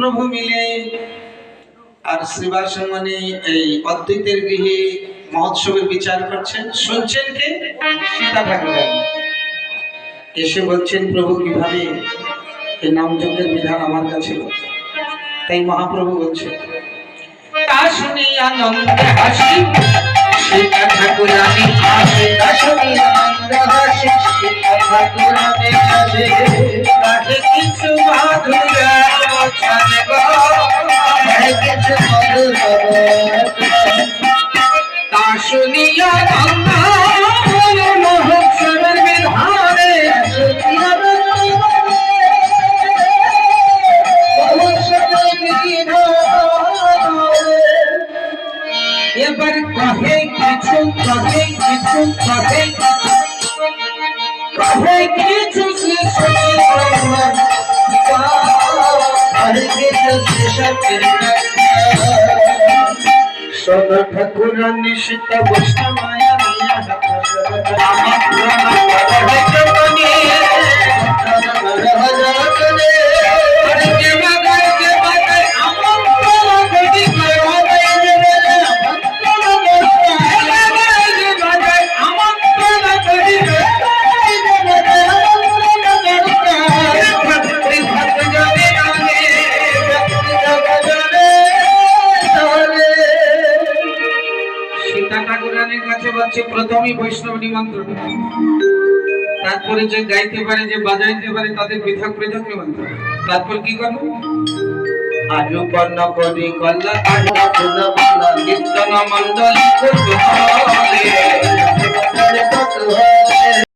মহাপ্রভু মিলে আর শ্রীবাসমণি এই অদ্বৈতের গৃহে মহোৎসবের বিচার করছেন। শুনছেন কে? সীতা ঠাকুর এসে বলছেন, প্রভু কিভাবে এই নামযজ্ঞের বিধান আমার কাছে। তাই মহাপ্রভু বলছেন, তা শুনে আনন্দে হাসি সীতা ঠাকুরানী আসে, তা শুনে আনন্দে হাসি সীতা ঠাকুরানী আসে, তাকে কিছু মাধুর্য ছাড়ে গো, কিছু তা শুনিয়া মহোৎসবের বিধানে এবার কহে কিছু কহে কিছু কহে কহে কিছু সদা ঠাকুরানী সীতা বৈষ্ণবায়া প্রথমেই বৈষ্ণব নিমন্ত্রণ, তারপরে যে গাইতে পারে যে বাজাইতে পারে তাদের পৃথক পৃথক নিমন্ত্রণ। তারপর কি করবো? আজু বর্ণ করি কল্লা কীর্তন মন্ডলী